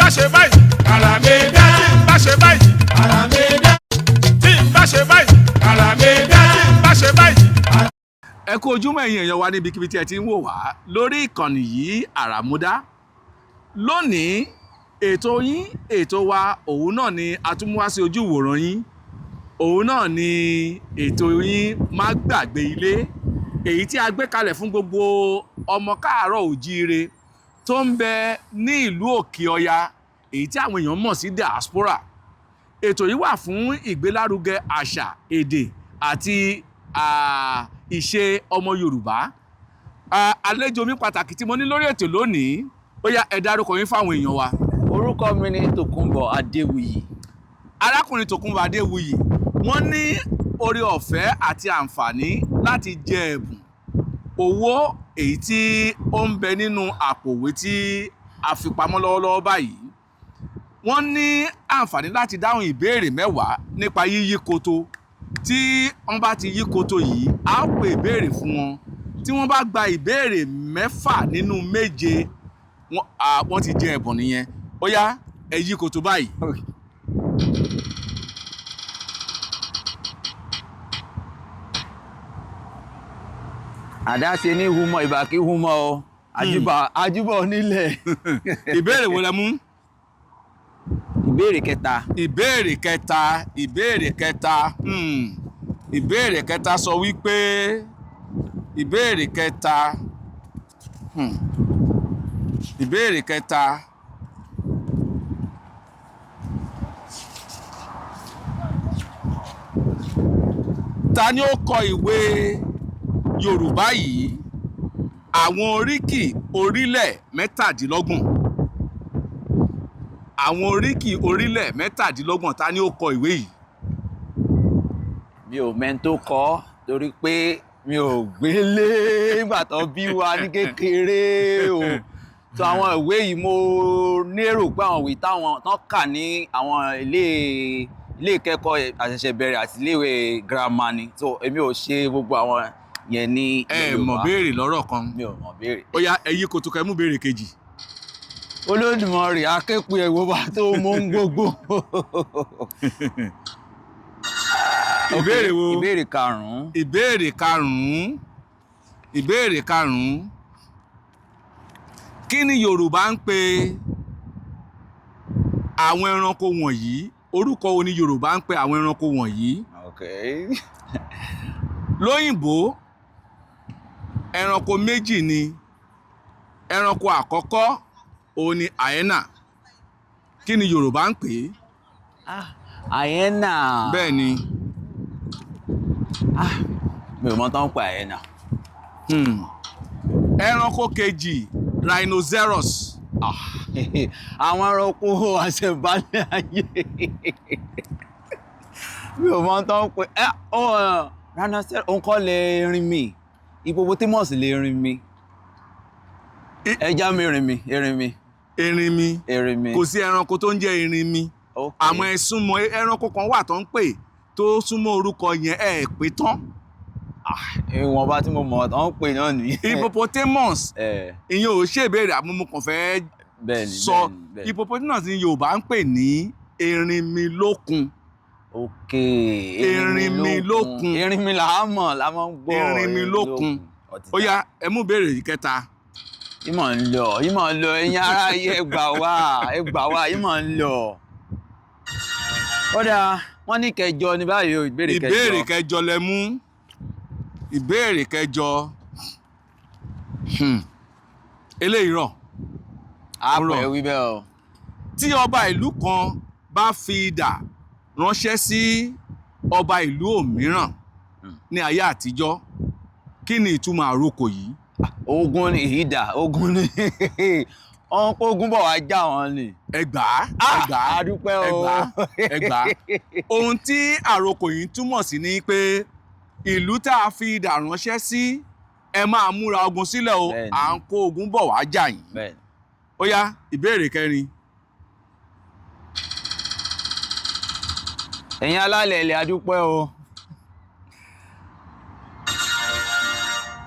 bá ṣe báyìí ara mi dá. tí n bá ṣe báyìí ara mi dá. tí n bá ṣe báyìí ara mi dá. tí n bá ṣe báyìí. ẹ kú ojúmọ́ ẹ̀yin èèyàn wa níbikíbi tí ẹ ti ń wò wá lórí ìkànnì yìí Àràmúdá. Lónìí ètò yín ètò wa òun náà ni a tún mú wá sí ojú ìwòran yín, òun náà ni ètò yín Má Gbàgbé Ilé, èyí tí a gbé kalẹ̀ fún gbogbo ọmọ káàárọ̀ òjíire tó ń bẹ ní ìlú Òkè Ọya, èyí tí àwọn èèyàn mọ̀ sí diaspora. Ètò yìí wà fún ìgbélárugẹ àṣà, èdè àti ìṣe ọmọ Yorùbá. Àlejò mi pàtàkì tí mo ní lórí ètò lónìí, ó yá ẹ dárúkọ yín fáwọn èèyàn wa. Orúkọ mi ni Tòkunbọ̀ Adéwuyì. Arákùnrin Tòkunbọ̀ Adéwuyì, wọ́n ní oore ọ̀fẹ́ àti àǹfààní láti jẹ ẹ̀bùn owó èyí tí ó ń bẹ nínú àpòwé tí a fi pamọ́ lọ́wọ́lọ́wọ́ báyìí. Wọ́n ní àǹfààní láti dáhùn ìbéèrè 10 nípa yíyí koto. Tí wọ́n bá ti yí koto yìí, a ó pè ìbéèrè fún wọn. Tí wọ́n bá gba ìbéèrè 6 nínú 7, wọ́n ti jẹ ẹ̀bùn nìyẹn. Ó yá ẹ yí koto báyìí. Àdáṣe ní humọ ìbàkí humọ o. Àjúbà onílẹ̀. Ìbéèrè wo lẹ mú? Ìbéèrè kẹta. Ìbéèrè kẹta. Ìbéèrè kẹta sọ wípé ìbéèrè kẹta. Ìbéèrè kẹta. Ta ni ó kọ ìwé Yorùbá yìí? Àwọn oríkì orílẹ̀ 17. Àwọn oríkì orílẹ̀ 17, ta ni ó kọ ìwé yìí? Mi ò mẹ́ni tó kọ torí pé mi ò gbélé nígbà tó bí wa ní kékeré o. So àwọn ìwé yìí mo lérò pé àwọn ìwé táwọn tán kà ní àwọn ilé ìkẹ́kọ̀ọ́ àṣẹ̀ṣẹ̀bẹ̀rẹ̀ àti iléèwé girama ni. So èmi ò ṣe gbogbo àwọn yẹn ní Yorùbá. Ẹ mọ̀ béèrè lọ́rọ̀ kan. Mi ò mọ̀ béèrè. Ó yá ẹ yí koto kẹ́ mú béèrè kejì. Olódùmarè akéèpé ẹ̀wọ̀ bá tó mú ń gbogbo. Ìbéèrè wo? Ìbéèrè karùn-ún. Ìbéèrè karùn-ún. Ìbéèrè karùn-ún. Kí ni Yorùbá ń pè àwọn ẹranko wọ̀nyí? Orúkọ wo ni Yorùbá ń pè àwọn ẹranko wọ̀nyí? Okay. Lóyìnbó, ẹranko méjì ni. Ẹranko àkọ́kọ́ òun ni hyena. Kí ni Yorùbá ń pè? Hyena. Bẹ́ẹ̀ ni. Mi ò mọ̀ tán pa hyena. Ẹranko kejì, rhinoceros. Àwọn ẹranko àṣẹ̀bálẹ̀ ayé. Mi ò mọ̀ tán pé rhinoceros òun kọ́ lè erinmi. Hippopotamus lè erinmi. Ẹja mi erinmi. Erinmi. Kò sí ẹranko tó ń jẹ́ erinmi. Àmọ́ ẹ súnmọ́ ẹranko kan wà tó ń pè tó súnmọ́ orúkọ yẹn ẹ pé tán. Ìwọ̀nba tí mo mọ̀ tán pè náà nìyẹn. Hippopotamus. Ìyẹn ò ṣèbéèrè àmúmú kan fẹ́ sọ. Hippopotamus ni Yorùbá ń pè ní erinmilókun. Erinmilókun. Erinmi là á mọ̀ la máa ń gbọ́. Erinmilókun. Ó yá ẹ mú béèrè kẹta. Ìmọ̀ ń lọ ẹ̀yin ará ayé ẹ gbà wá ìmọ̀ ń lọ. Ó dáa, wọ́n ní kẹjọ ní báyìí o, ìbéèrè kẹjọ. Ìbéèrè kẹjọ lẹ mú. Ìbéèrè kẹjọ. Eléyìí rọ̀. Àpẹ wí bẹ́ẹ̀ o. Tí ọba ìlú kan bá fi idà ránṣẹ́ sí ọba ìlú òmíràn ní ayé àtijọ́, kí ni ìtumọ̀ àrokò yìí? Ogun ni ìdà, ogun ni ọ̀n kó ogun bọ̀ wá já wọn ni. Ẹgbà. Adúpẹ́ o. Ẹgbà. Ohun tí àrokò yìí túmọ̀ sí ni pé ìlú tá a fi idà ránṣẹ́ sí ẹ máa múra ogun sílẹ̀ o, à ń kó ogun bọ̀ wá jà yín. Ó yá ìbéèrè kẹrin. Ẹ̀yin alálẹ̀ ilẹ̀ adúpẹ́ o.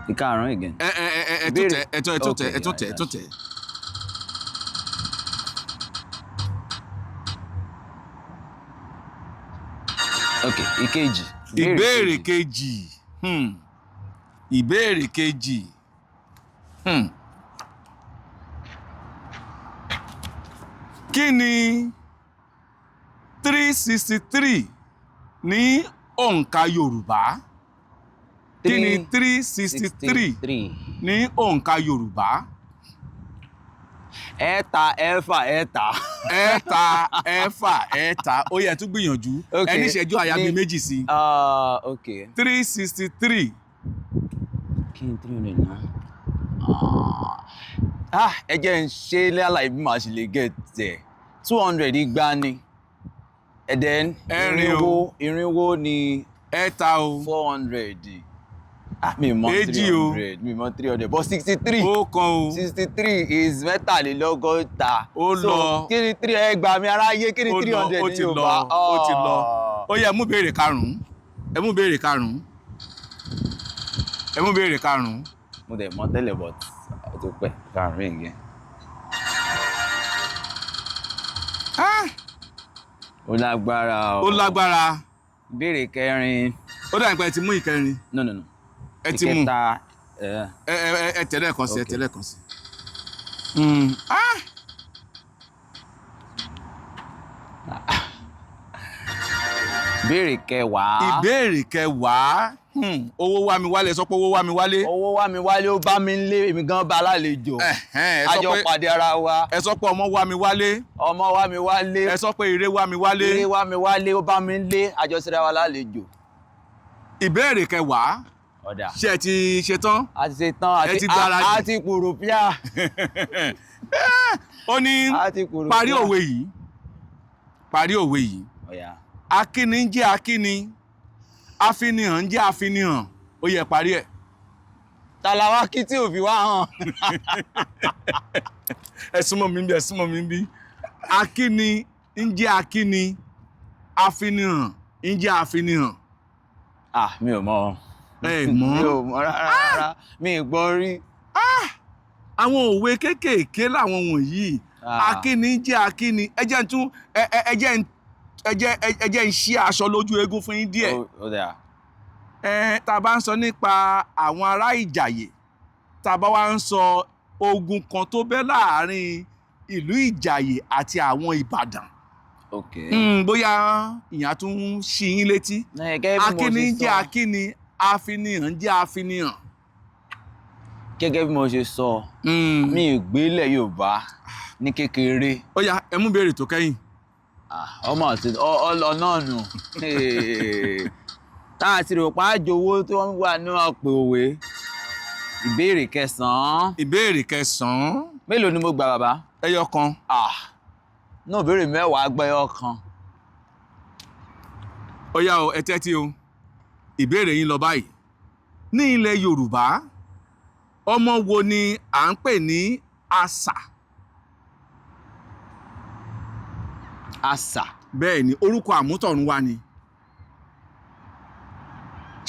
Ìkarùn-ún again. Ẹ tún tẹ̀. ok ìkejì. ìbéèrè kejì. ìbéèrè kejì. Kí ni 363 ní òǹkà Yorùbá? Kí ni 363 ní òǹkà Yorùbá? ẹ̀ta ẹ̀fà ẹ̀ta. ẹ̀ta ẹ̀fà ẹ̀ta ó yẹ tún gbìyànjú ẹni ìṣẹ́jú àyà bíi méjì sí. ok 363. kí ni 300 náà? ẹ jẹ́ ń ṣe lálàyé bí màá ṣe lè get there. 200 igba ni. And then irinwó ni ẹ̀ta o. 400. Mi mọ 300 mi mọ 300 but 63. ó kan o. 63 is mẹ́tàlélọ́gọ́ta. ó lọ. so kí ni 3 ẹgbàá mi aráyé kí ni 300 ní Yorùbá? ó ti lọ. ó yẹ mú béèrè karùn-ún. ẹ mú béèrè karùn-ún. ẹ mú béèrè karùn-ún. mo dẹ̀ mọ̀ tẹ́lẹ̀ but ó ti pẹ́ karùn-ún again. ó lágbára o. ó lágbára. ìbéèrè kẹrin. ó dà nípa ẹ ti mú ìkẹrin. no ẹ ti mú ìkẹta. ẹ tẹ̀lé kan sí ẹ tẹ̀lé kan sí. ìbéèrè kẹwàá. ìbéèrè kẹwàá. owó wá mi wálé, ẹ sọ pé owó wá mi wálé. owó wá mi wálé, ó bá mi ń lé, èmi gan bá lálejò. àjọ pàdé ara wa. ẹ sọ pé ọmọ wá mi wálé. ọmọ wá mi wálé. ẹ sọ pé ire wá mi wálé. ire wá mi wálé, ó bá mi ń lé, àjọ síra wa lálejò. ìbéèrè kẹwàá. ọ̀dà. ṣé ẹ ti ṣe tán? a ti ṣe tán, a ti kúrò píà. ó ní parí òwe yìí. parí òwe yìí. akíni ń jẹ́ akíni, afinihàn ń jẹ́ afinihàn, ó yẹ parí ẹ̀. tàlàwá kí tí ò fi wá hàn. ẹ súnmọ́ mi bí, ẹ súnmọ́ mi bí. akíni ń jẹ́ akíni, afinihàn ń jẹ́ afinihàn. Mi ò mọ̀. ẹ mọ̀? mi ò mọ̀ rárá, mi ì gbọ́ rí. àwọn òwe kéékèèké làwọn wọ̀nyí. akíni ń jẹ́ akíni, ẹ jẹ́ ń ṣí aṣọ lójú eégún fún yín díẹ̀. tá a bá ń sọ nípa àwọn ará Ìjàyè, tá a bá wá ń sọ ogun kan tó bẹ́ láàrin ìlú Ìjàyè àti àwọn Ìbàdàn. bóyá ìyẹn tún ń ṣí yín létí. akíni ń jẹ́ akíni, afinihàn jẹ́ afinihàn. gẹ́gẹ́ bí mo ṣe sọ, mi ì gbélẹ̀ Yorùbá ní kékeré. ó yá, ẹ mú béèrè tó kẹ́yìn. ọmọ àti ọ̀nà nù. tá a ti rò pa á jowó tí wọ́n wà ní àpò òwe. ìbéèrè kẹsàn-án. ìbéèrè kẹsàn-án. mélòó ni mo gbà bàbá? ẹyọ kan. náà ìbéèrè mẹ́wàá gbẹ́ ẹyọ kan. ó yá o, ẹ tẹ́tí o. ìbéèrè yín lọ báyìí. ní ilẹ̀ Yorùbá, ọmọ wo ni à ń pè ní asà? asà. bẹ́ẹ̀ ni, orúkọ àmútọ̀runwá ni.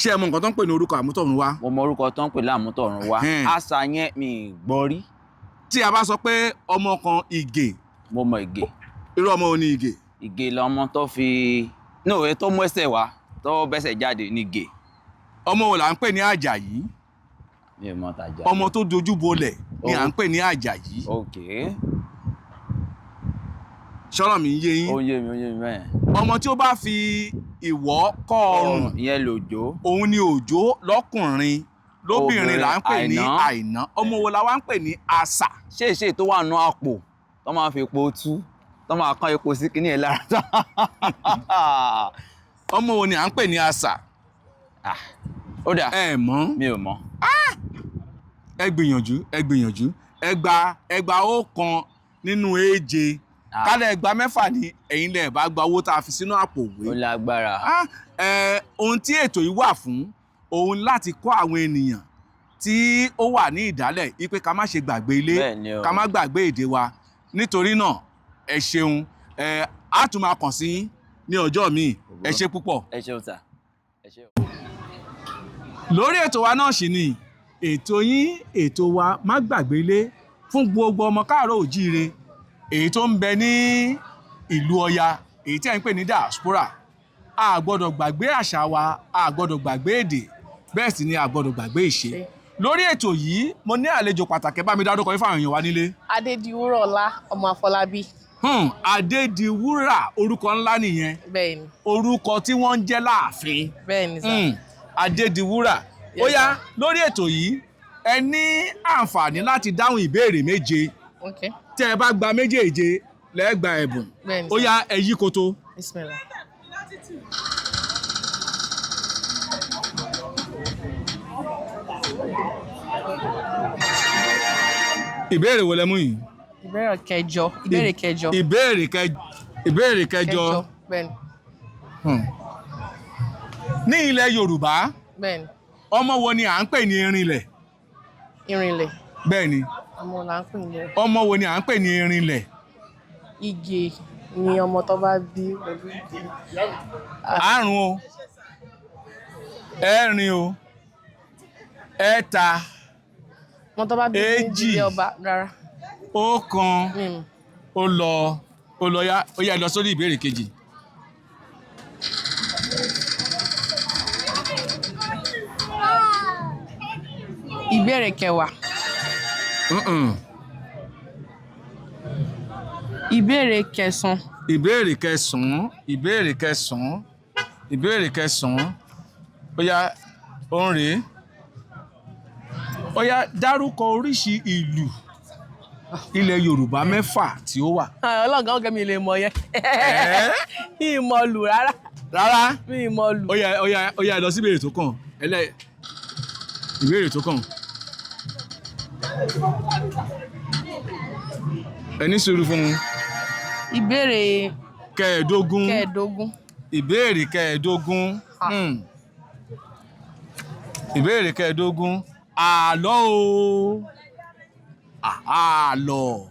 ṣé ẹ mọ nǹkan tó ń pè ní orúkọ àmútọ̀runwá? mo mọ orúkọ tó ń pè ní àmútọ̀runwá. asà yẹn mi ì gbọ́ rí. tí a bá sọ pé ọmọ kan Ìgè. mo mọ Ìgè. irú ọmọ wo ni Ìgè? Ìgè lọmọ tó fi èyí tó mú ẹsẹ̀ wá tó bẹ́sẹ̀ jáde ní Ìgè. ọmọ wo là ń pè ní Àjàyí? mi ò mọ tàjà. ọmọ tó dojú bolẹ̀ ni à ń pè ní Àjàyí. ṣọ́rọ̀ mi yé yín? ó yé mi bẹ́ẹ̀. ọmọ tí ó bá fi ìwọ̀ kọ́ ọrùn, ìyẹn lòjó. òun ni Òjó lọ́kùnrin, lóbìnrin là ń pè ní Àìná. ọmọ wo la wá ń pè ní Asà? ṣé tó wà nù àpò tó máa fi epo tú, tó máa kán epo sí kíní ẹ̀ lára. ọmọ wo ni à ń pè ní Asà? ó dà. ẹ mọ̀? mi ò mọ̀. ẹ gbìyànjú, ẹ gba ọ̀kan nínú èje. kálẹ̀ ẹgbàá mẹ́fà ni ẹ̀yin lẹ̀ bá gba owó tá a fi sínú àpò òwe. ó lágbára. ohun tí ètò yìí wà fún, òun láti kọ́ àwọn ènìyàn tí ó wà ní ìdálẹ̀ wípé ká má ṣe gbàgbé ilé, ká má gbàgbé èdè wa. nítorí náà ẹ ṣeun, a tún máa kàn sí ní ọjọ́ míì. ẹ ṣe púpọ̀. ẹ ṣeun sà. ẹ ṣeun. lórí ètò wa náà sì ni ètò yín, ètò wa má gbàgbé ilé fún gbogbo ọmọ káàárọ̀ òjíire èyí tó ń bẹ ní ìlú Ọya, èyí tí a ń pè ní diaspora. a gbọ́dọ̀ gbàgbé àṣà wa, a gbọ́dọ̀ gbàgbé èdè, bẹ́ẹ̀ sì ni a gbọ́dọ̀ gbàgbé ìṣe. Lórí ètò yìí mo ní àlejò pàtàkì, bá mi dárúkọ yín fáwọn èèyàn wa nílé. Adédiwúrà Ọlá ọmọ Afọlábí. Adédiwúrà orúkọ ńlá nìyẹn. Bẹ́ẹ̀ni. Orúkọ tí wọ́n ń jẹ́ láàfin. Bẹ́ẹ̀ni sà. Adédiwúrà. Ó yá lórí ètò yìí ẹ ní àǹfààní láti dáhùn ìbéèrè 7. Okay. Tẹ́ ẹ bá gba méjèèje lẹ́ẹ̀ gba ẹ̀bùn. Bẹ́ẹ̀ni. Ó yá ẹ yí koto. Bismillah. Ìbéèrè wo lẹ mú yìí? Ìbéèrè kẹjọ. Ìbéèrè kẹjọ. Bẹ́ẹ̀ni. Ní ilẹ̀ Yorùbá, Bẹ́ẹ̀ni. ọmọ wo ni à ń pè ní erinlẹ̀? Irinlẹ̀. Bẹ́ẹ̀ni. Ọmọ là ń pè ní Ọmọ wo ni à ń pè ní erinlẹ̀? Ìgè ni ọmọ tó bá bí pẹ̀lú ìgè. Àrún o, ẹ̀rin o, ẹ̀ta, Ọmọ tó bá bí ní èjì, ìdílé ọba rárá. ọ̀kan, Mímu. ó lọ yá, ó yá lọ sórí ìbéèrè kejì. Ìbéèrè kẹwàá. Ìbéèrè kẹsàn-án. Ìbéèrè kẹsàn-án. Ó yá ó ń rèé. Ó yá dárúkọ oríṣi ìlù ilẹ̀ Yorùbá 6 tí ó wà. Ọlọ́gàn ọ̀gá mi lè mọ̀ yẹn. Mi ì mọ̀ lù rárá. Rárá. Mi ì mọ̀ lù. Ó yá lọ sí ìbéèrè tó kàn. Ìbéèrè tó kàn. Ẹ ní sùúrù fún un. Ìbéèrè kẹẹ̀ẹ́dógún. Ìbéèrè kẹẹ̀ẹ́dógún. Ìbéèrè kẹẹ̀ẹ́dógún. Àlọ́ o. Àlọ́.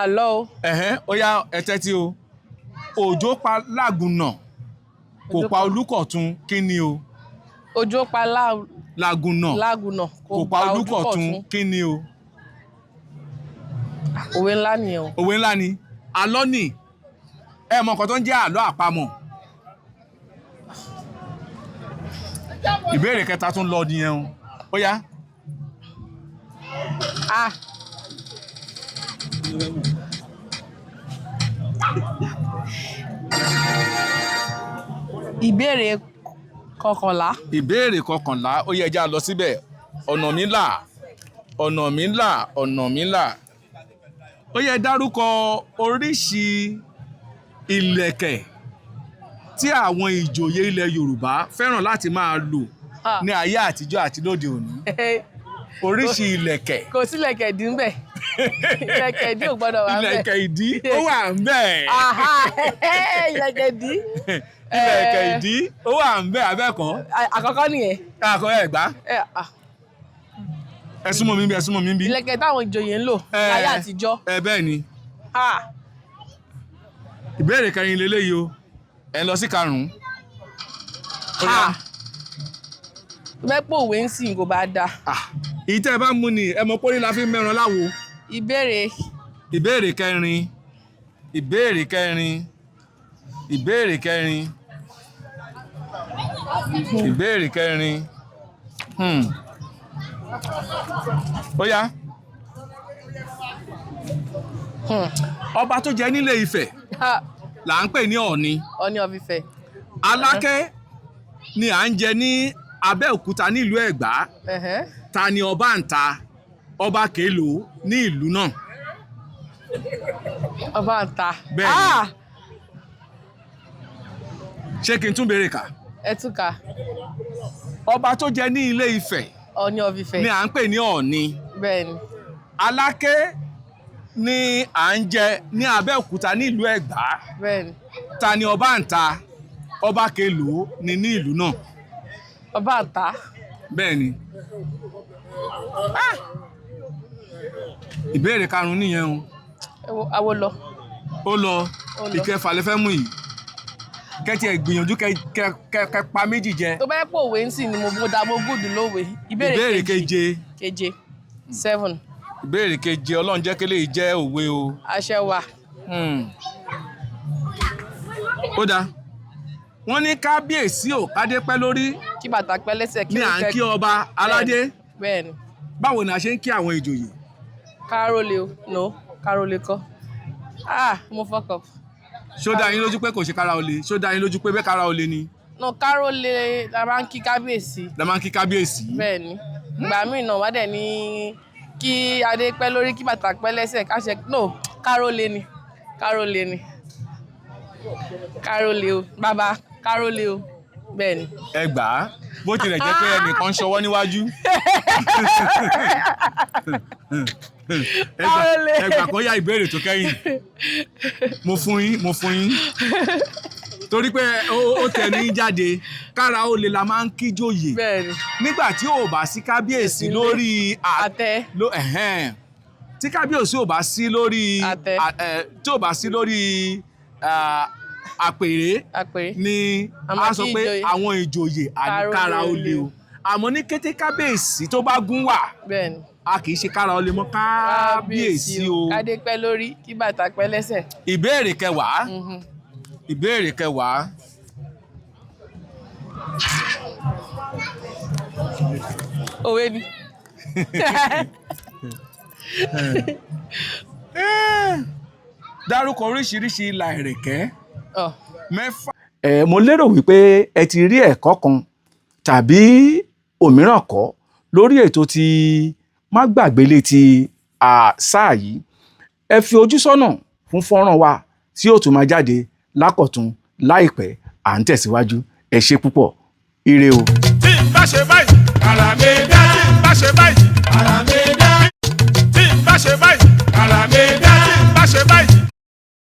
Àlọ́ o. Ó yá ẹ tẹ́tí o. Òjò pa Lágùnà kò pa Olúkọ̀tun, kí ni o? Òjò pa Lágùnà kò pa Olúkọ̀tun, kí ni o? Òwe ńlá ni o. Òwe ńlá ni. Àlọ́ ni. Ẹ mọ nǹkan tó ń jẹ́ àlọ́ àpamọ̀. Ìbéèrè kẹta tún lọ nìyẹn o. Ó yá. Ìbéèrè kọkànlá. Ìbéèrè kọkànlá. Ó yẹ ẹja lọ síbẹ̀. Ọ̀nà mi là. Ó yẹ dárúkọ oríṣi ìlẹ̀kẹ̀ tí àwọn ìjòyè ilẹ̀ Yorùbá fẹ́ràn láti máa lò ní ayé àtijọ́ àti lóde òní. Oríṣi ìlẹ̀kẹ̀. Kò sí ìlẹ̀kẹ̀ ìdí ń bẹ̀. Ìlẹ̀kẹ̀ ìdí ò gbọ́dọ̀ wà ń bẹ̀. Ìlẹ̀kẹ̀ ìdí ó wà ń bẹ̀. Ìlẹ̀kẹ̀ ìdí. Ìlẹ̀kẹ̀ ìdí ó wà ń bẹ̀ abẹ́ẹ̀kọ́. Àkọ́kọ́ nìyẹn. Àkọ́kọ́ ẹ̀gbá. Ẹ súnmọ́ mi bí. Ìlẹ̀kẹ̀ táwọn ìjòyè ń lò láyé àtijọ́. Bẹ́ẹ̀ ni. Ìbéèrè kẹrin leléyìí o. Ẹ lọ sí karùn-ún. Mẹ́pọ̀ òwe ń sìn kò bá da. Èyí tẹ́ ẹ bá mú ni ẹ mọ pórí la fi ń mẹ́ran láwo. Ìbéèrè kẹrin. Ó yá. Ọba tó jẹ nílé Ifẹ̀ là ń pè ní Ọ̀ọ̀ni. Ọ̀ọ̀ni of Ifẹ̀. Aláké ni à ń jẹ ní Abẹ́òkúta nílùú Ẹ̀gbá. Ta ni ọba ń ta? Ọba kèlò ní ìlú náà. Ọba ń ta. Bẹ́ẹ̀ ni. Ṣé kí n tún béèrè kà? Ẹ tún kà. Ọba tó jẹ ní ilé Ifẹ̀. Ọ̀ọ̀ni of Ifẹ̀. Ni à ń pè ní Ọ̀ọ̀ni. Bẹ́ẹ̀ ni. Aláké ni à ń jẹ ní Abẹ́òkúta nílùú Ẹ̀gbá. Bẹ́ẹ̀ ni. Ta ni ọba ń ta? Ọba kèlò ní ìlú náà. Ọba ń ta. Bẹ́ẹ̀ ni. Ìbéèrè karùn-ún nìyẹn o. Àwo lọ. Ó lọ. Ìkẹfà lẹ fẹ́ mú yìí. Kẹ́tì ẹ̀ gbìyànjú kẹ́ pa méjì jẹ. Tó bá yẹ pé òwe ń sìn ni mo gùdù lówe. Ìbéèrè keje. 7. Ìbéèrè keje. Ọlọ́run jẹ́ kélé jẹ́ òwe o. Àṣẹ wà. Ó dáa. wọ́n ní kábíyèsí ò kádé pẹ́ lórí kí bàtà pẹ́ lẹ́sẹ̀ ní à ń kí ọba aládé. bẹ́ẹ̀ ni Báwo ni a ṣe ń kí àwọn ìjòyè? kárólé o no kárólé kọ́ mo fuck up. Ṣó dá yín lójú pé kò ṣe kára olè? Ṣó dá yín lójú pé bẹ́ẹ̀ kára olè ni? no kárólé la máa ń kí kábíyèsí. La máa ń kí kábíyèsí. bẹ́ẹ̀ ni ìgbà míì náà wá dẹ̀ ní kí adé pẹ́ lórí kí bàtà pẹ́ lẹ́sẹ̀ káṣẹ no kárólé ni kárólé o bàbá kárólé o bẹ́ẹ̀ ni. Ẹ gbà á bó tilẹ̀ jẹ́ pé ẹnìkan ń ṣọwọ́ níwájú. Ẹ gbà kan yá ìbéèrè tó kẹ́yìn. Mo fún yín. Torí pé ó tẹnu jáde kára olè la máa ń kíjòyè. bẹ́ẹ̀ ni. Nígbà tí ò bá sí kábíyèsí lórí àtẹ. Tí kábíyèsí ò bá sí lórí àtẹ. Tí ò bá sí lórí àpèrè ni a sọ pé àwọn ìjòyè àníkára olè o. Àmọ́ ní kété kábíyèsí tó bá gún wà bẹ́ẹ̀ ni. a kì í ṣe kára olè mọ́ kábíyèsí o. kádé pẹ́ lórí kí bàtà pẹ́ lẹ́sẹ̀. Ìbéèrè kẹwàá. Òwe ni. Dárúkọ oríṣiríṣi ìlà ẹ̀rẹ̀kẹ́ Oh. 6. Mo lérò wípé ẹ ti rí ẹ̀kọ́ kan tàbí òmíràn kọ́ lórí ètò tí má gbàgbé létí sáà yìí. Ẹ fi ojú sọ́nà fún fọ́nrán wa tí yóò tún máa jáde lákọ̀tún láìpẹ́. À ń tẹ̀síwájú. Ẹ ṣé púpọ̀. Ire o. Tí n bá ṣe báyìí, ara mi dá. Tí n bá ṣe báyìí, ara mi dá. Tí n bá ṣe báyìí, ara mi dá. Tí n bá ṣe báyìí.